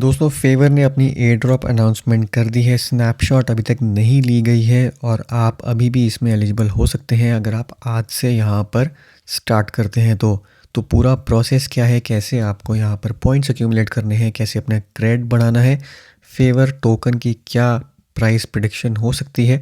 दोस्तों फेवर ने अपनी एयर ड्रॉप अनाउंसमेंट कर दी है। स्नैपशॉट अभी तक नहीं ली गई है और आप अभी भी इसमें एलिजिबल हो सकते हैं अगर आप आज से यहाँ पर स्टार्ट करते हैं तो पूरा प्रोसेस क्या है, कैसे आपको यहाँ पर पॉइंट्स एक्यूमुलेट करने हैं, कैसे अपना क्रेडिट बढ़ाना है, फेवर टोकन की क्या प्राइस प्रिडिक्शन हो सकती है,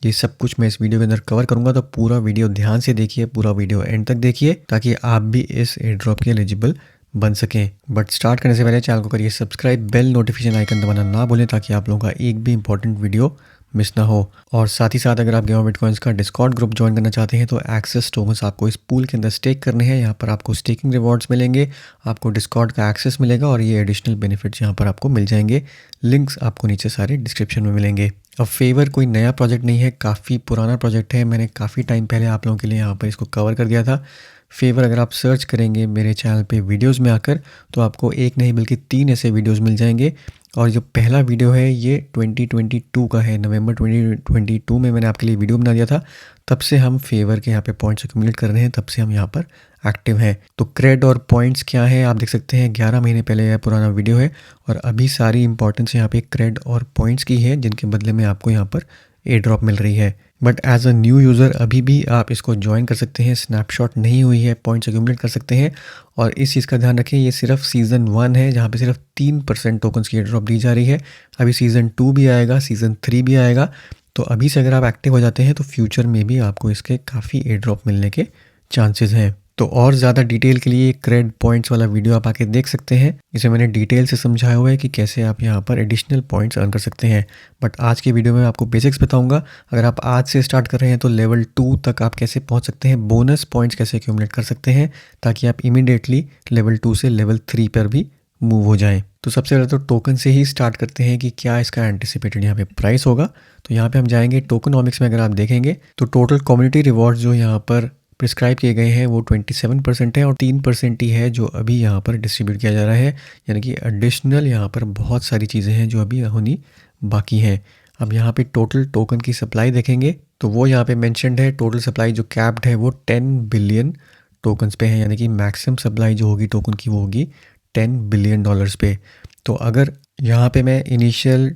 ये सब कुछ मैं इस वीडियो के अंदर कवर करूँगा। तो पूरा वीडियो ध्यान से देखिए, पूरा वीडियो एंड तक देखिए ताकि आप भी इस एयर ड्रॉप के एलिजिबल बन सकें। बट स्टार्ट करने से पहले चैनल को करिए सब्सक्राइब, बेल नोटिफिकेशन आइकन दबाना ना भूलें ताकि आप लोगों का एक भी इंपॉर्टेंट वीडियो मिस ना हो। और साथ ही साथ अगर आप गेम बिटकॉइंस का डिस्कॉर्ड ग्रुप ज्वाइन करना चाहते हैं तो एक्सेस टोकन्स आपको इस पूल के अंदर स्टेक करने हैं। यहाँ पर आपको स्टेकिंग रिवॉर्ड्स मिलेंगे, आपको डिस्कॉर्ड का एक्सेस मिलेगा और ये एडिशनल बेनिफिट्स यहाँ पर आपको मिल जाएंगे। लिंक्स आपको नीचे सारे डिस्क्रिप्शन में मिलेंगे। अब फेवर कोई नया प्रोजेक्ट नहीं है, काफ़ी पुराना प्रोजेक्ट है। मैंने काफ़ी टाइम पहले आप लोगों के लिए यहाँ पर इसको कवर कर दिया था। फेवर अगर आप सर्च करेंगे मेरे चैनल पे वीडियोस में आकर तो आपको एक नहीं बल्कि 3 ऐसे वीडियोस मिल जाएंगे। और जो पहला वीडियो है ये 2022 का है, नवंबर 2022 में मैंने आपके लिए वीडियो बना दिया था। तब से हम फेवर के यहाँ पे पॉइंट्स एक्यूमुलेट कर रहे हैं, तब से हम यहाँ पर एक्टिव हैं। तो क्रेड और पॉइंट्स क्या है आप देख सकते हैं, 11 महीने पहले यह पुराना वीडियो है और अभी सारी इंपॉर्टेंस यहाँ पे क्रेड और पॉइंट्स की है जिनके बदले में आपको यहाँ पर एयर ड्रॉप मिल रही है। But as a new user अभी भी आप इसको ज्वाइन कर सकते हैं, स्नैपशॉट नहीं हुई है, पॉइंट्स एक्यूमुलेट कर सकते हैं। और इस चीज़ का ध्यान रखें, ये सिर्फ सीज़न 1 है जहाँ पे सिर्फ 3% टोकन्स की एयर ड्रॉप दी जा रही है। अभी सीज़न 2 भी आएगा, सीज़न 3 भी आएगा। तो अभी से अगर आप एक्टिव हो जाते हैं तो फ्यूचर में भी आपको इसके काफ़ी एयर ड्रॉप मिलने के चांसेस हैं। तो और ज़्यादा डिटेल के लिए क्रेड पॉइंट्स वाला वीडियो आप आके देख सकते हैं। इसे मैंने डिटेल से समझाया हुआ है कि कैसे आप यहाँ पर एडिशनल पॉइंट्स अर्न कर सकते हैं। बट आज की वीडियो में आपको बेसिक्स बताऊंगा। अगर आप आज से स्टार्ट कर रहे हैं तो लेवल 2 तक आप कैसे पहुँच सकते हैं, बोनस पॉइंट्स कैसे एक्यूमुलेट कर सकते हैं ताकि आप इमीडिएटली लेवल 2 से लेवल 3 पर भी मूव हो जाएं। तो सबसे पहले तो टोकन से ही स्टार्ट करते हैं कि क्या इसका एंटिसिपेटेड यहाँ पे प्राइस होगा। तो यहाँ पे हम जाएंगे टोकनॉमिक्स में। अगर आप देखेंगे तो टोटल कम्युनिटी रिवॉर्ड जो यहाँ पर प्रिस्क्राइब किए गए हैं वो 27% है और 3% ही है जो अभी यहाँ पर डिस्ट्रीब्यूट किया जा रहा है। यानी कि एडिशनल यहाँ पर बहुत सारी चीज़ें हैं जो अभी होनी बाकी हैं। अब यहाँ पे टोटल टोकन की सप्लाई देखेंगे तो वो यहाँ पे मेंशन्ड है। टोटल सप्लाई जो कैप्ड है वो 10 बिलियन टोकन्स पे है, यानी कि मैक्सिमम सप्लाई जो होगी टोकन की वो होगी $10 बिलियन पे। तो अगर यहाँ पे मैं इनिशियल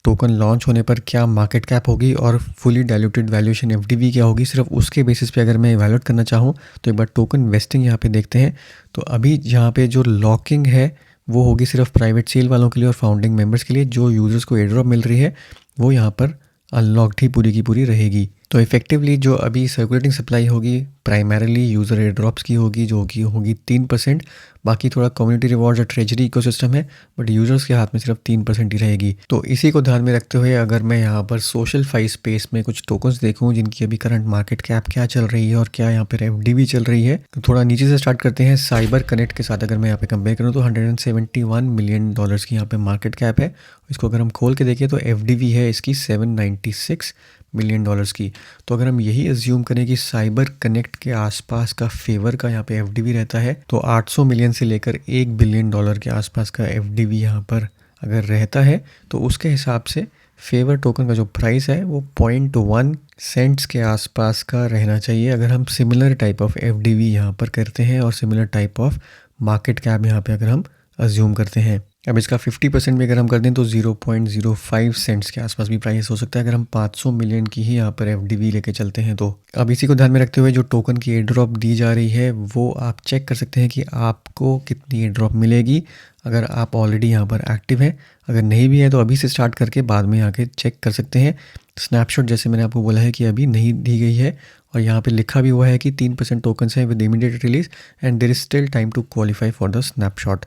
टोकन लॉन्च होने पर क्या मार्केट कैप होगी और फुली डाइल्यूटेड वैल्यूएशन एफडीवी क्या होगी, सिर्फ उसके बेसिस पे अगर मैं इवैल्यूएट करना चाहूँ तो एक बार टोकन वेस्टिंग यहाँ पे देखते हैं। तो अभी यहाँ पे जो लॉकिंग है वो होगी सिर्फ प्राइवेट सेल वालों के लिए और फाउंडिंग मेंबर्स के लिए। जो यूज़र्स को एयर ड्रॉप मिल रही है वो यहाँ पर अनलॉक्ड ही पूरी की पूरी रहेगी। तो इफेक्टिवली जो अभी सर्कुलेटिंग सप्लाई होगी प्राइमरीली यूज़र एयर ड्रॉप्स की होगी जो कि होगी 3%। बाकी थोड़ा कम्युनिटी रिवॉर्ड्स और ट्रेजरी इकोसिस्टम है बट यूज़र्स के हाथ में सिर्फ 3% ही रहेगी। तो इसी को ध्यान में रखते हुए अगर मैं यहाँ पर सोशल फाई स्पेस में कुछ टोकन्स देखूँ जिनकी अभी करंट मार्केट कैप क्या चल रही है और क्या यहाँ पर एफडीवी चल रही है, तो थोड़ा नीचे से स्टार्ट करते हैं। साइबर कनेक्ट के साथ अगर मैं यहाँ पे कंपेयर करूँ तो $171 मिलियन की यहाँ पे मार्केट कैप है। इसको अगर हम खोल के देखें तो एफडीवी है इसकी $796 मिलियन की। तो अगर हम यही एज्यूम करें कि साइबर कनेक्ट के आसपास का फेवर का यहाँ पे एफडीवी रहता है तो 800 मिलियन से लेकर $1 बिलियन के आसपास का एफडीवी यहाँ पर अगर रहता है तो उसके हिसाब से फेवर टोकन का जो प्राइस है वो 0.1 सेंट्स के आसपास का रहना चाहिए। अगर हम सिमिलर टाइप ऑफ एफडीवी यहाँ पर करते हैं और similar type of market cap यहाँ पे अगर हम अज्यूम करते हैं। अब इसका 50% भी अगर हम कर दें तो 0.05 सेंट्स के आसपास भी प्राइस हो सकता है अगर हम 500 मिलियन की ही यहाँ पर एफडीवी लेके चलते हैं तो। अब इसी को ध्यान में रखते हुए जो टोकन की एयर ड्रॉप दी जा रही है वो आप चेक कर सकते हैं कि आपको कितनी एयर ड्रॉप मिलेगी अगर आप ऑलरेडी यहाँ पर एक्टिव हैं। अगर नहीं भी है तो अभी से स्टार्ट करके बाद में आके चेक कर सकते हैं। स्नैपशॉट जैसे मैंने आपको बोला है कि अभी नहीं दी गई है और यहाँ पे लिखा भी हुआ है कि 3% टोकन्स हैं with immediate release and there is still time to qualify for the snapshot.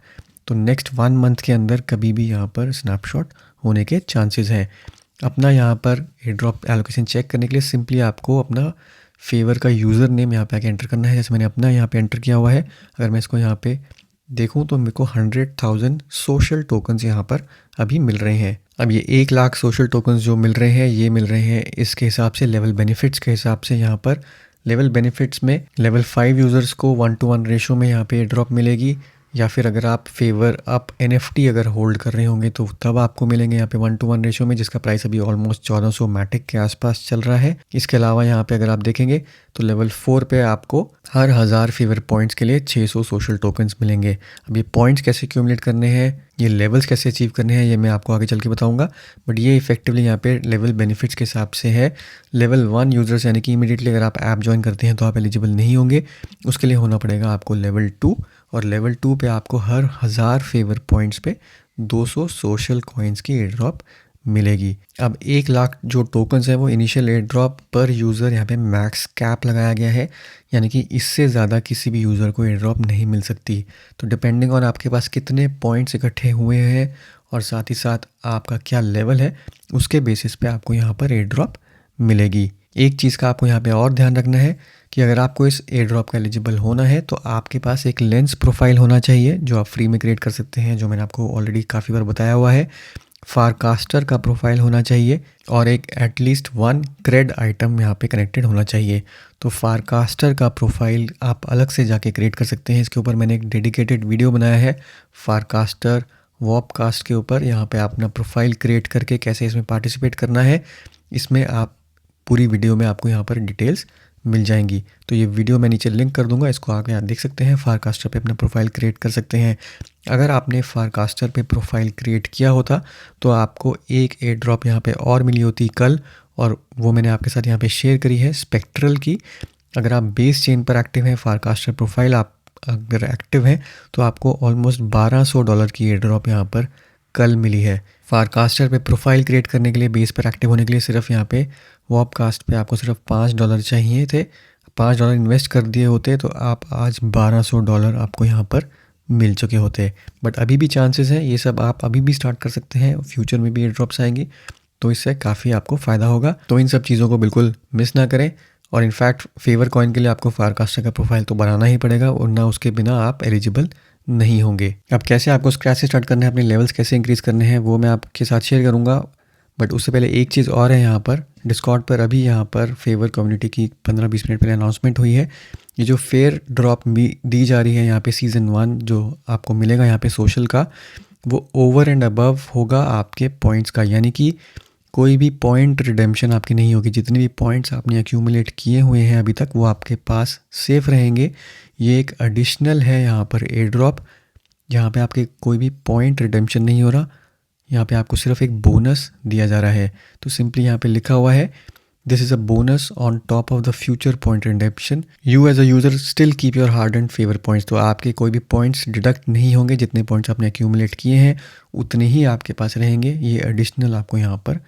तो नेक्स्ट 1 मंथ के अंदर कभी भी यहाँ पर स्नैपशॉट होने के चांसेस हैं। अपना यहाँ पर एयर ड्रॉप एलोकेशन चेक करने के लिए सिंपली आपको अपना फेवर का यूज़र नेम यहाँ पे आके एंटर करना है। जैसे मैंने अपना यहाँ पे एंटर किया हुआ है, अगर मैं इसको यहाँ पे देखूँ तो मेरे को 100,000 सोशल टोकन्स यहाँ पर अभी मिल रहे हैं। अब ये 1 लाख सोशल टोकन्स जो मिल रहे हैं ये मिल रहे हैं इसके हिसाब से लेवल बेनिफिट्स के हिसाब से। यहाँ पर लेवल बेनिफिट्स में लेवल 5 यूज़र्स को 1:1 रेशो में यहाँ पे ड्रॉप मिलेगी। या फिर अगर आप फेवर अप एनएफटी अगर होल्ड कर रहे होंगे तो तब आपको मिलेंगे यहाँ पे 1:1 रेशो में, जिसका प्राइस अभी ऑलमोस्ट 1400 मैटिक के आसपास चल रहा है। इसके अलावा यहाँ पे अगर आप देखेंगे तो लेवल 4 पे आपको हर 1000 फेवर पॉइंट्स के लिए 600 सोशल टोकन्स मिलेंगे। अब ये पॉइंट्स कैसे एक्यूमुलेट करने हैं, ये लेवल्स कैसे अचीव करने हैं, ये मैं आपको आगे चल के बताऊंगा। बट ये इफेक्टिवली यहाँ पे लेवल बेनिफिट्स के हिसाब से है। लेवल 1 यूजर्स यानी कि इमीडिएटली अगर आप ऐप ज्वाइन करते हैं तो आप एलिजिबल नहीं होंगे, उसके लिए होना पड़ेगा आपको लेवल 2, और लेवल 2 पे आपको हर 1000 फेवर पॉइंट्स पे 200 सोशल कॉइन्स की एयर ड्रॉप मिलेगी। अब 1 लाख जो टोकन्स है वो इनिशियल एयर ड्रॉप पर यूज़र यहाँ पे मैक्स कैप लगाया गया है, यानी कि इससे ज़्यादा किसी भी यूज़र को एयर ड्रॉप नहीं मिल सकती। तो डिपेंडिंग ऑन आपके पास कितने पॉइंट्स इकट्ठे हुए हैं और साथ ही साथ आपका क्या लेवल है, उसके बेसिस पे आपको यहाँ पर एयर ड्रॉप मिलेगी। एक चीज़ का आपको यहाँ पे और ध्यान रखना है कि अगर आपको इस एयर ड्रॉप का एलिजिबल होना है तो आपके पास एक लेंस प्रोफाइल होना चाहिए जो आप फ्री में क्रिएट कर सकते हैं, जो मैंने आपको ऑलरेडी काफ़ी बार बताया हुआ है। फारकास्टर का प्रोफाइल होना चाहिए और एक एटलीस्ट 1 क्रेड आइटम यहाँ पे कनेक्टेड होना चाहिए। तो फारकास्टर का प्रोफाइल आप अलग से जाके क्रिएट कर सकते हैं। इसके ऊपर मैंने एक डेडिकेटेड वीडियो बनाया है फारकास्टर वॉपकास्ट के ऊपर। यहाँ पे आप अपना प्रोफाइल क्रिएट करके कैसे इसमें पार्टिसिपेट करना है, इसमें आप पूरी वीडियो में आपको यहाँ पर डिटेल्स मिल जाएंगी। तो ये वीडियो मैं नीचे लिंक कर दूंगा, इसको आगे आप देख सकते हैं। फारकास्टर पे अपना प्रोफाइल क्रिएट कर सकते हैं। अगर आपने फारकास्टर पे प्रोफाइल क्रिएट किया होता तो आपको एक एयर ड्रॉप यहाँ पे और मिली होती कल, और वो मैंने आपके साथ यहाँ पे शेयर करी है स्पेक्ट्रल की। अगर आप बेस चेन पर एक्टिव हैं, फारकास्टर प्रोफाइल आप अगर एक्टिव हैं तो आपको ऑलमोस्ट $1200 की एयर ड्रॉप यहाँ पर कल मिली है। फारकास्टर पे प्रोफाइल क्रिएट करने के लिए, बेस पर एक्टिव होने के लिए सिर्फ यहाँ पे वॉपकास्ट पे आपको सिर्फ $5 चाहिए थे। $5 इन्वेस्ट कर दिए होते तो आप आज $1200 आपको यहाँ पर मिल चुके होते। बट अभी भी चांसेस हैं, ये सब आप अभी भी स्टार्ट कर सकते हैं, फ्यूचर में भी एयर ड्रॉप्स आएंगी तो इससे काफ़ी आपको फ़ायदा होगा। तो इन सब चीज़ों को बिल्कुल मिस ना करें। और इनफैक्ट फेवर कॉइन के लिए आपको फारकास्टर का प्रोफाइल तो बनाना ही पड़ेगा, वरना उसके बिना आप एलिजिबल नहीं होंगे। अब कैसे आपको स्क्रैच से स्टार्ट करना है, अपने लेवल्स कैसे इंक्रीज़ करने हैं, वो मैं आपके साथ शेयर करूँगा। बट उससे पहले एक चीज़ और है, यहाँ पर डिस्कॉर्ड पर अभी यहाँ पर फेवर कम्युनिटी की 15-20 मिनट पहले अनाउंसमेंट हुई है। ये जो फेयर ड्रॉप दी जा रही है यहाँ पे सीज़न 1 जो आपको मिलेगा यहाँ पे सोशल का, वो ओवर एंड अबव होगा आपके पॉइंट्स का, यानी कि कोई भी पॉइंट रिडेम्पशन आपकी नहीं होगी। जितने भी पॉइंट्स आपने एक्यूमुलेट किए हुए हैं अभी तक वो आपके पास सेफ रहेंगे। ये एक एडिशनल है यहाँ पर एयर ड्रॉप, जहाँ पे आपके कोई भी पॉइंट रिडेम्पशन नहीं हो रहा, यहाँ पे आपको सिर्फ एक बोनस दिया जा रहा है। तो सिंपली यहाँ पे लिखा हुआ है, this is a bonus on top of the future point redemption, you as a user still keep your hard and favour points. तो आपके कोई भी पॉइंट्स डिडक्ट नहीं होंगे, जितने पॉइंट्स आपने एक्यूमुलेट किए हैं उतने ही आपके पास रहेंगे। ये एडिशनल आपको यहाँ पर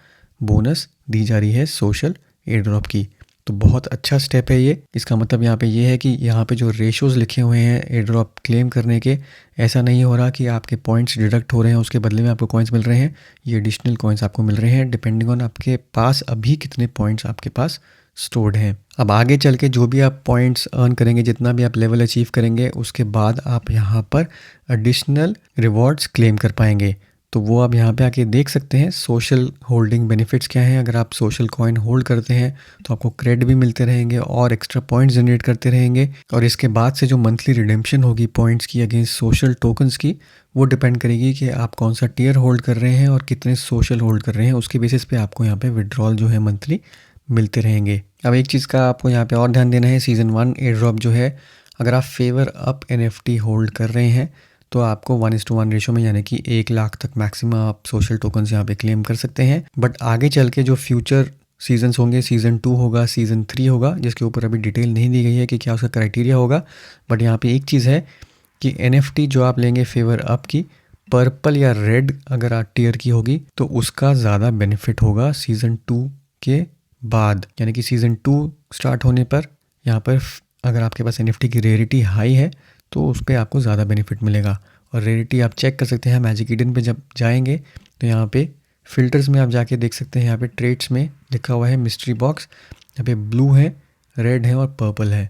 बोनस दी जा रही है सोशल एयर ड्रॉप की। तो बहुत अच्छा स्टेप है ये। इसका मतलब यहाँ पे ये है कि यहाँ पे जो रेशोज़ लिखे हुए हैं एयर ड्रॉप क्लेम करने के, ऐसा नहीं हो रहा कि आपके पॉइंट्स डिडक्ट हो रहे हैं उसके बदले में आपको कॉइन्स मिल रहे हैं। ये एडिशनल कॉइन्स आपको मिल रहे हैं डिपेंडिंग ऑन आपके पास अभी कितने पॉइंट्स आपके पास स्टोर्ड हैं। अब आगे चल के जो भी आप पॉइंट्स अर्न करेंगे, जितना भी आप लेवल अचीव करेंगे, उसके बाद आप यहाँ पर एडिशनल रिवॉर्ड्स क्लेम कर पाएंगे। तो वो आप यहाँ पे आके देख सकते हैं सोशल होल्डिंग बेनिफिट्स क्या हैं। अगर आप सोशल कॉइन होल्ड करते हैं तो आपको क्रेडिट भी मिलते रहेंगे और एक्स्ट्रा पॉइंट्स जनरेट करते रहेंगे। और इसके बाद से जो मंथली रिडेम्पशन होगी पॉइंट्स की अगेंस्ट सोशल टोकन्स की, वो डिपेंड करेगी कि आप कौन सा टियर होल्ड कर रहे हैं और कितने सोशल होल्ड कर रहे हैं। उसके बेसिस पे आपको यहाँ पे विड्रॉल जो है मंथली मिलते रहेंगे। अब एक चीज़ का आपको यहाँ पे और ध्यान देना है, सीज़न 1 एयर ड्रॉप जो है, अगर आप फेवर अप NFT होल्ड कर रहे हैं तो आपको 1:1 रेशो में, यानी कि 1 लाख तक मैक्सिमम आप सोशल टोकन्स यहाँ पे क्लेम कर सकते हैं। बट आगे चल के जो फ्यूचर सीजन्स होंगे, सीज़न 2 होगा, सीज़न 3 होगा, जिसके ऊपर अभी डिटेल नहीं दी गई है कि क्या उसका क्राइटेरिया होगा। बट यहाँ पे एक चीज़ है कि NFT जो आप लेंगे फेवर अप की, पर्पल या रेड अगर आप टियर की होगी तो उसका ज़्यादा बेनिफिट होगा सीज़न 2 के बाद। यानी कि सीज़न 2 स्टार्ट होने पर यहाँ पर अगर आपके पास NFT की रेयरिटी हाई है तो उस पर आपको ज़्यादा बेनिफिट मिलेगा। और रेयरिटी आप चेक कर सकते हैं मैजिक ईडन पे जब जाएंगे तो यहाँ पे फ़िल्टर्स में आप जाके देख सकते हैं, यहाँ पे ट्रेड्स में लिखा हुआ है मिस्ट्री बॉक्स, यहाँ पे ब्लू है, रेड है और पर्पल है।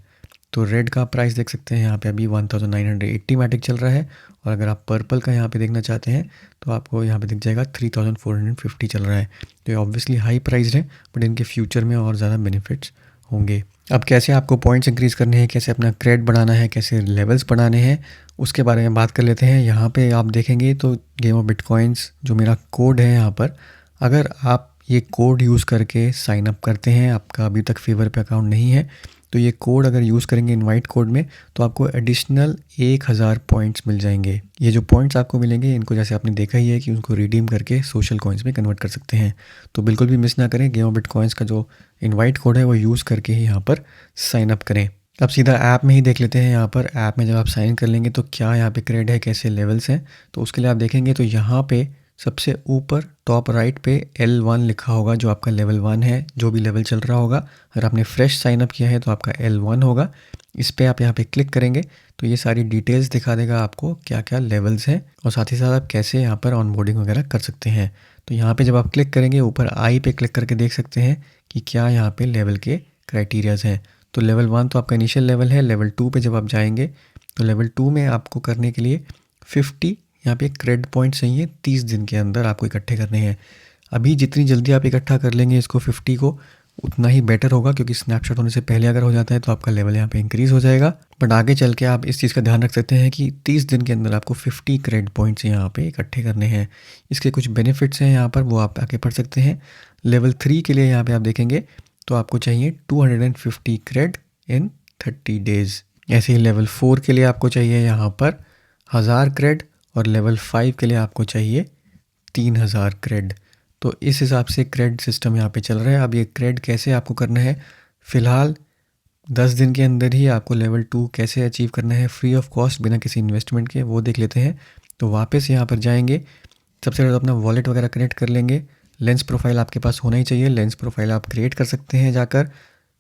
तो रेड का प्राइस देख सकते हैं यहाँ पे अभी 1980 मैटिक चल रहा है, और अगर आप पर्पल का यहाँ पे देखना चाहते हैं तो आपको यहाँ पे दिख जाएगा 3450 चल रहा है। तो ये ऑब्वियसली हाई प्राइस है, बट इनके फ्यूचर में और ज़्यादा बेनिफिट्स होंगे। अब कैसे आपको पॉइंट्स इंक्रीज़ करने हैं, कैसे अपना क्रेड बढ़ाना है, कैसे लेवल्स बढ़ाने हैं, उसके बारे में बात कर लेते हैं। यहाँ पे आप देखेंगे तो गेम ऑफ बिटकॉइंस जो मेरा कोड है यहाँ पर, अगर आप ये कोड यूज़ करके साइन अप करते हैं, आपका अभी तक फेवर पे अकाउंट नहीं है, तो ये कोड अगर यूज़ करेंगे इनवाइट कोड में, तो आपको एडिशनल 1000 पॉइंट्स मिल जाएंगे। ये जो पॉइंट्स आपको मिलेंगे, इनको जैसे आपने देखा ही है कि उनको रिडीम करके सोशल कॉइन्स में कन्वर्ट कर सकते हैं। तो बिल्कुल भी मिस ना करें, गेम ऑफ बिटकॉइंस का जो इनवाइट कोड है वो यूज़ करके ही यहाँ पर साइन अप करें। अब सीधा ऐप में ही देख लेते हैं। यहाँ पर ऐप में जब आप साइन कर लेंगे तो क्या यहाँ पे क्रेड है, कैसे लेवल्स हैं, तो उसके लिए आप देखेंगे तो यहाँ पे सबसे ऊपर टॉप राइट पे L1 लिखा होगा, जो आपका लेवल 1 है, जो भी लेवल चल रहा होगा। अगर आपने फ्रेश साइन अप किया है तो आपका L1 होगा। इस पर आप यहाँ पे क्लिक करेंगे तो ये सारी डिटेल्स दिखा देगा आपको क्या क्या लेवल्स हैं, और साथ ही साथ आप कैसे यहाँ पर ऑनबोर्डिंग वगैरह कर सकते हैं। तो यहाँ पे जब आप क्लिक करेंगे, ऊपर आई पे क्लिक करके देख सकते हैं कि क्या यहाँ पे लेवल के क्राइटेरियाज़ हैं। तो लेवल 1 तो आपका इनिशियल लेवल है। लेवल 2 पे जब आप जाएंगे तो लेवल 2 में आपको करने के लिए 50 यहाँ पे क्रेड पॉइंट चाहिए, 30 दिन के अंदर आपको इकट्ठे करने हैं। अभी जितनी जल्दी आप इकट्ठा कर लेंगे इसको 50 को, उतना ही बेटर होगा, क्योंकि स्नैपशॉट होने से पहले अगर हो जाता है तो आपका लेवल यहाँ पे इंक्रीज़ हो जाएगा। बट आगे चल के आप इस चीज़ का ध्यान रख सकते हैं कि 30 दिन के अंदर आपको 50 क्रेड पॉइंट्स यहाँ पे इकट्ठे करने हैं। इसके कुछ बेनिफिट्स हैं यहाँ पर, वो आप आके पढ़ सकते हैं। लेवल 3 के लिए यहाँ पे आप देखेंगे तो आपको चाहिए 250 क्रेड इन 30 डेज़। ऐसे ही लेवल 4 के लिए आपको चाहिए यहाँ पर 1000 क्रेड, और लेवल 5 के लिए आपको चाहिए 3000 क्रेड। तो इस हिसाब से क्रेड सिस्टम यहाँ पे चल रहा है। अब ये क्रेड कैसे आपको करना है, फ़िलहाल 10 दिन के अंदर ही आपको लेवल 2 कैसे अचीव करना है फ्री ऑफ कॉस्ट, बिना किसी इन्वेस्टमेंट के, वो देख लेते हैं। तो वापस यहाँ पर जाएंगे, सबसे पहले तो अपना वॉलेट वगैरह कनेक्ट कर लेंगे। लेंस प्रोफाइल आपके पास होना ही चाहिए। लेंस प्रोफाइल आप क्रिएट कर सकते हैं जाकर,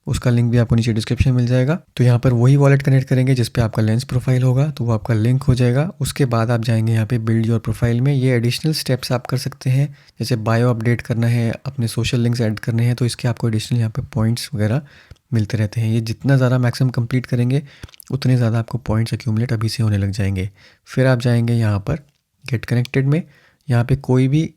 उसका लिंक भी आपको नीचे डिस्क्रिप्शन में मिल जाएगा। तो यहाँ पर वही वॉलेट कनेक्ट करेंगे जिस पे आपका लेंस प्रोफाइल होगा, तो वो आपका लिंक हो जाएगा। उसके बाद आप जाएंगे यहाँ पे बिल्ड योर प्रोफाइल में। ये एडिशनल स्टेप्स आप कर सकते हैं, जैसे बायो अपडेट करना है, अपने सोशल लिंक्स ऐड करने हैं, तो इसके आपको एडिशनल यहाँ पे पॉइंट्स वगैरह मिलते रहते हैं। ये जितना ज़्यादा मैक्सिमम कंप्लीट करेंगे उतने ज़्यादा आपको पॉइंट्स एक्यूमुलेट अभी से होने लग जाएंगे। फिर आप जाएंगे यहाँ पर गेट कनेक्टेड में। यहाँ पे कोई भी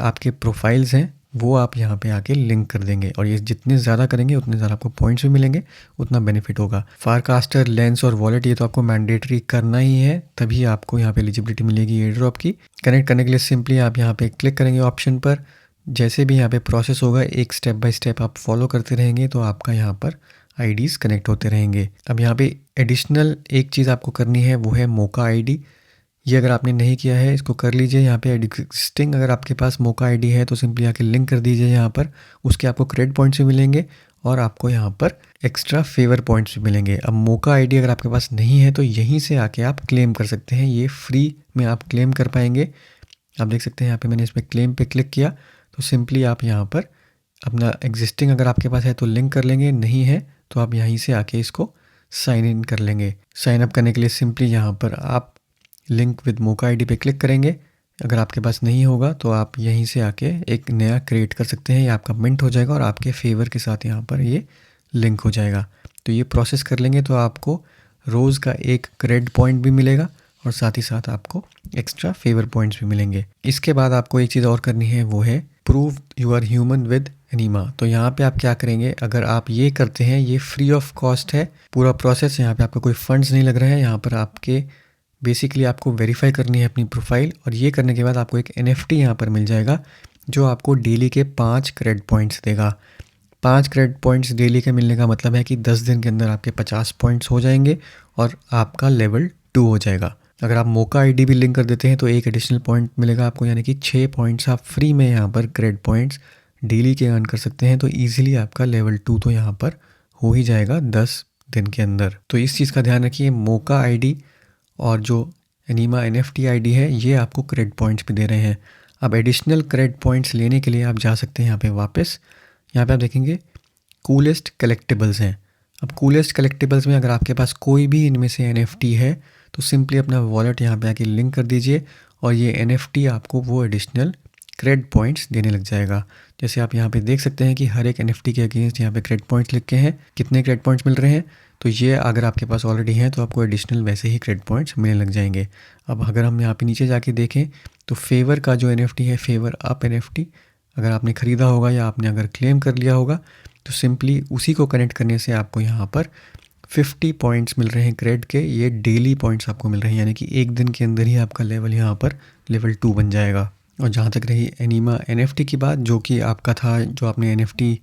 आपके प्रोफाइल्स हैं वो आप यहाँ पे आके लिंक कर देंगे, और ये जितने ज़्यादा करेंगे उतने ज़्यादा आपको पॉइंट्स भी मिलेंगे, उतना बेनिफिट होगा। फारकास्टर, लेंस और वॉलेट ये तो आपको मैंडेटरी करना ही है, तभी आपको यहाँ पे एलिजिबिलिटी मिलेगी एयर ड्रॉप की। कनेक्ट करने के लिए सिंपली आप यहाँ पे क्लिक करेंगे ऑप्शन पर। जैसे भी यहाँ पे प्रोसेस होगा, एक स्टेप बाय स्टेप आप फॉलो करते रहेंगे तो आपका यहाँ पर आईडीज़ कनेक्ट होते रहेंगे। अब यहाँ पे एडिशनल एक चीज़ आपको करनी है, वो है मोका आईडी। ये अगर आपने नहीं किया है इसको कर लीजिए। यहाँ पे एग्जिस्टिंग अगर आपके पास मोका आईडी है तो सिंपली आके लिंक कर दीजिए यहाँ पर, उसके आपको क्रेडिट पॉइंट्स भी मिलेंगे और आपको यहाँ पर एक्स्ट्रा फेवर पॉइंट्स भी मिलेंगे। अब मोका आईडी अगर आपके पास नहीं है तो यहीं से आके आप क्लेम कर सकते हैं, ये फ्री में आप क्लेम कर पाएंगे। आप देख सकते हैं यहाँ पे मैंने इसमें क्लेम पे क्लिक किया तो सिंपली आप यहाँ पर अपना एग्जिस्टिंग अगर आपके पास है तो लिंक कर लेंगे, नहीं है तो आप यहीं से आके इसको साइन इन कर लेंगे। साइन अप करने के लिए सिंपली यहाँ पर आप लिंक विद मोका आईडी पे क्लिक करेंगे। अगर आपके पास नहीं होगा तो आप यहीं से आके एक नया क्रिएट कर सकते हैं, ये आपका मिंट हो जाएगा और आपके फेवर के साथ यहाँ पर ये लिंक हो जाएगा। तो ये प्रोसेस कर लेंगे तो आपको रोज़ का एक क्रेडिट पॉइंट भी मिलेगा और साथ ही साथ आपको एक्स्ट्रा फेवर पॉइंट्स भी मिलेंगे। इसके बाद आपको एक चीज़ और करनी है, वो है prove you are human with enema. तो यहाँ पे आप क्या करेंगे, अगर आप ये करते हैं, ये फ्री ऑफ कॉस्ट है पूरा प्रोसेस, यहाँ पे आपका कोई फंड्स नहीं लग रहा है। यहाँ पर आपके बेसिकली आपको वेरीफाई करनी है अपनी प्रोफाइल, और ये करने के बाद आपको एक NFT यहाँ पर मिल जाएगा जो आपको डेली के 5 क्रेडिट पॉइंट्स देगा। 5 क्रेडिट पॉइंट्स डेली के मिलने का मतलब है कि 10 दिन के अंदर आपके 50 पॉइंट्स हो जाएंगे और आपका लेवल 2 हो जाएगा। अगर आप मोका आईडी भी लिंक कर देते हैं तो एक एडिशनल पॉइंट मिलेगा आपको, यानी कि 6 पॉइंट्स आप फ्री में यहाँ पर क्रेडिट पॉइंट्स डेली के अर्न कर सकते हैं। तो ईजिली आपका लेवल 2 तो यहाँ पर हो ही जाएगा 10 दिन के अंदर। तो इस चीज़ का ध्यान रखिए, मोका आईडी और जो एनीमा NFT आईडी है ये आपको क्रेडिट पॉइंट्स भी दे रहे हैं। अब एडिशनल क्रेडिट पॉइंट्स लेने के लिए आप जा सकते हैं यहाँ पे वापस। यहाँ पे आप देखेंगे कूलेस्ट कलेक्टिबल्स हैं। अब कूलेस्ट कलेक्टिबल्स में अगर आपके पास कोई भी इनमें से NFT है तो सिंपली अपना वॉलेट यहाँ पे आके लिंक कर दीजिए और ये NFT आपको वो एडिशनल क्रेडिट पॉइंट्स देने लग जाएगा। जैसे आप यहाँ पे देख सकते हैं कि हर एक NFT के अगेंस्ट यहाँ पे क्रेडिट पॉइंट्स लिखे हैं, कितने क्रेडिट पॉइंट्स मिल रहे हैं। तो ये अगर आपके पास ऑलरेडी हैं तो आपको एडिशनल वैसे ही क्रेडिट पॉइंट्स मिलने लग जाएंगे। अब अगर हम यहाँ पे नीचे जाके देखें तो फेवर का जो NFT है, फेवर अप NFT, अगर आपने ख़रीदा होगा या आपने अगर क्लेम कर लिया होगा तो सिंपली उसी को कनेक्ट करने से आपको यहाँ पर 50 पॉइंट्स मिल रहे हैं क्रेड के। ये डेली पॉइंट्स आपको मिल रहे हैं, यानी कि एक दिन के अंदर ही आपका लेवल यहाँ पर लेवल 2 बन जाएगा। और जहाँ तक रही एनिमा NFT की बात, जो कि आपका था, जो आपने NFT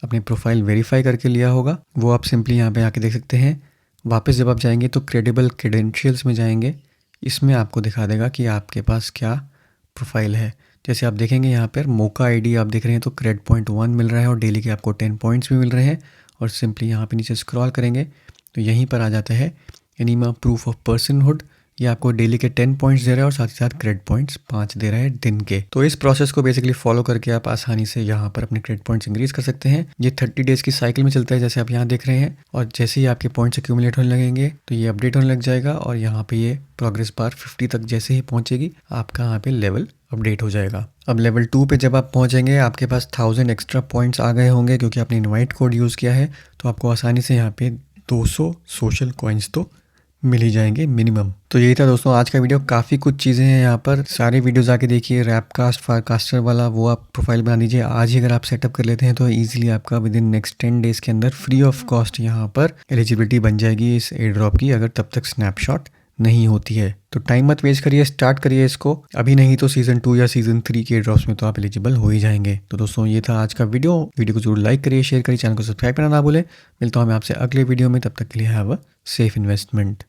अपने प्रोफाइल वेरीफाई करके लिया होगा, वो आप सिंपली यहाँ पे आके देख सकते हैं। वापस जब आप जाएंगे तो क्रेडिबल क्रेडेंशियल्स में जाएंगे, इसमें आपको दिखा देगा कि आपके पास क्या प्रोफाइल है। जैसे आप देखेंगे यहाँ पर मोका आईडी आप देख रहे हैं तो क्रेड पॉइंट 1 मिल रहा है और डेली के आपको 10 पॉइंट्स भी मिल रहे हैं। और सिंपली यहाँ पे नीचे स्क्रॉल करेंगे तो यहीं पर आ जाता है एनिमा प्रूफ ऑफ पर्सनहुड। ये आपको डेली के 10 पॉइंट्स दे रहा है और साथ ही साथ क्रेड पॉइंट्स 5 दे रहा है दिन के। तो इस प्रोसेस को बेसिकली फॉलो करके आप आसानी से यहाँ पर अपने क्रेड पॉइंट्स इंक्रीज कर सकते हैं। ये 30 डेज़ की साइकिल में चलता है, जैसे आप यहाँ देख रहे हैं। और जैसे ही आपके पॉइंट्स एक्यूमुलेट होने लगेंगे तो ये अपडेट होने लग जाएगा और यहाँ पे ये प्रोग्रेस बार 50 तक जैसे ही पहुँचेगी आपका यहाँ पे लेवल अपडेट हो जाएगा। अब लेवल 2 पे जब आप पहुँचेंगे आपके पास 1000 एक्स्ट्रा पॉइंट्स आ गए होंगे, क्योंकि आपने इनवाइट कोड यूज़ किया है। तो आपको आसानी से यहाँ पे 200 सोशल कॉइन्स तो मिल ही जाएंगे मिनिमम। तो यही था दोस्तों आज का वीडियो। काफ़ी कुछ चीज़ें हैं यहाँ पर, सारे वीडियोस आके देखिए। रैपकास्ट फारकास्टर वाला वो आप प्रोफाइल बना दीजिए आज ही। अगर आप सेटअप कर लेते हैं तो इजीली आपका विद इन नेक्स्ट 10 डेज़ के अंदर फ्री ऑफ कॉस्ट यहाँ पर एलिजिबिलिटी बन जाएगी इस एयर ड्रॉप की, अगर तब तक स्नैपशॉट नहीं होती है। तो टाइम मत वेस्ट करिए, स्टार्ट करिए इसको अभी, नहीं तो सीजन 2 या सीजन 3 के ड्रॉप्स में तो आप एलिजिबल हो ही जाएंगे। तो दोस्तों ये था आज का वीडियो को जरूर लाइक करिए, शेयर करिए, चैनल को सब्सक्राइब करना ना भूलें। मिलता हूँ मैं आपसे अगले वीडियो में, तब तक के लिए हैव अ सेफ इन्वेस्टमेंट।